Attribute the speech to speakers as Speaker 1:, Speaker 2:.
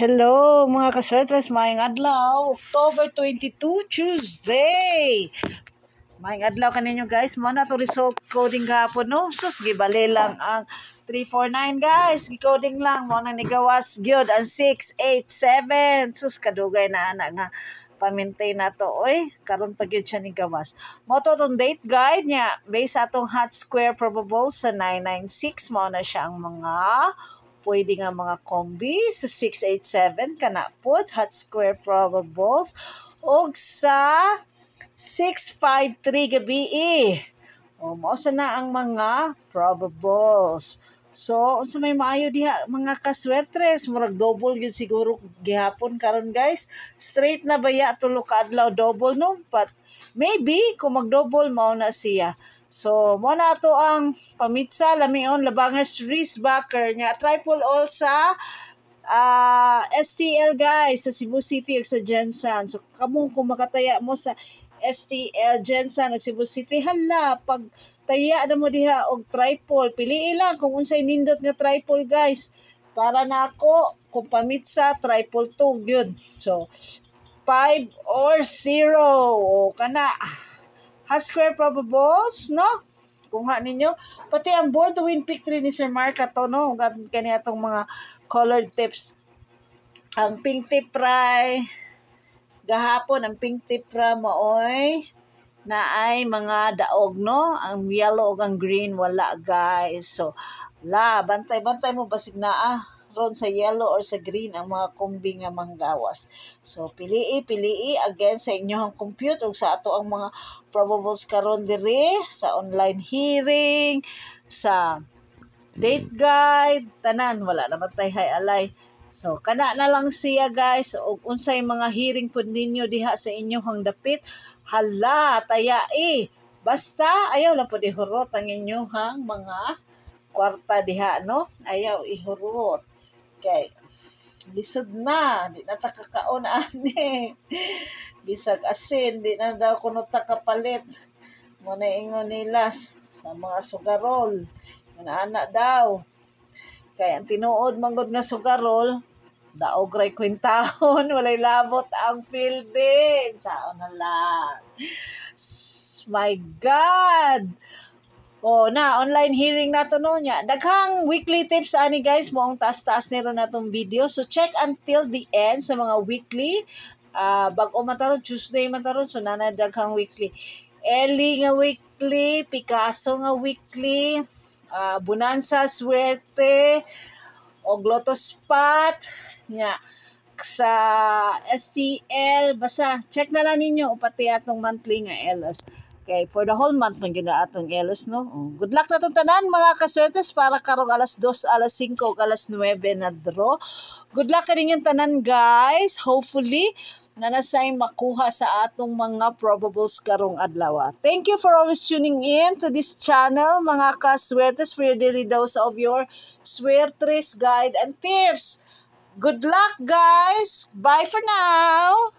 Speaker 1: Hello mga kaswertres, maayong adlaw, October 22, Tuesday. Maayong adlaw kaninyo guys, mo na to result coding gahapon no. Sus gibali lang ang 349 guys, gi-coding lang mo na nigawas gyud ang 687. Sus kadugay na ana nga pa-maintain na to oy, karon pa gyud siya nigawas. Mo to tong date guide niya based sa atong hot square probables sa 996 mo na siya ang mga pwede nga mga combi sa 687 kana pod hot square probables og sa 653 gabi o mao na ang mga probables. So unsa may maayo diha mga kaswertres, murag double yun siguro gihapon karon guys. Straight na baya tulo ka adlaw double no, but maybe kung mag-double mao na siya. So, mo na ito ang pamitsa, lamion, labangers, wristbacker niya. Triple all sa STL guys, sa Cebu City o sa Jensen. So, kung makataya mo sa STL, Jensen o Cebu City, hala, pag taya na mo diha og triple, piliin lang kung unsay nindot nga triple guys. Para na ako, kung pamitsa, triple 2, yun. So, 5 or 0, o kana. Hot square probables, no? Kung ninyo. Pati ang board to win pick 3 ni Sir Mark ato, no? Gamit kaniya itong mga colored tips. Ang pink tip fry, gahapon, ang pink tip fry maoy, na ay mga daog, no? Ang yellow o ang green, wala, guys. So, bantay-bantay mo basig na, ron sa yellow or sa green ang mga kombi nga manggawas. So pili'i again sa inyong compute ug sa ato ang mga probables karon diri sa online hearing, sa date guide, tanan wala naman tay alay. So kana na lang siya guys, ug unsay mga hearing pud ninyo diha sa inyong dapit, hala taya basta ayaw lang pud ihurot ang inyong mga kwarta diha, no? Ayaw ihurot. Okay. Lisod na. Di na takakaon ani. Bisag asin. Di na daw kuno takapalit. Muna ingon nila sa mga sugarol. Ana daw. Kaya ang tinuod manggod nga sugarol, daog ray kwintahon. Walay labot ang fielding. Saan na lang. My God! Online hearing nato no nya. Daghang weekly tips ani guys, mo ang taas-taas niro natong video. So check until the end sa mga weekly. Bag-o mataron Tuesday mataron, so nanay daghang weekly. Ellie nga weekly, Picasso nga weekly, Bonanza Suerte og Lotto Spot nya sa STL. Basta check na lang ninyo upati atong monthly nga LS. Okay, for the whole month ng gina atong elos, no? Good luck na itong tanan, mga kaswertes, para karong alas 2, alas 5, alas 9 na draw. Good luck ka rin yung tanan, guys. Hopefully, na nasay makuha sa atong mga probables karong adlaw. Thank you for always tuning in to this channel, mga kaswertes, for your daily dose of your swertres guide and tips. Good luck, guys. Bye for now.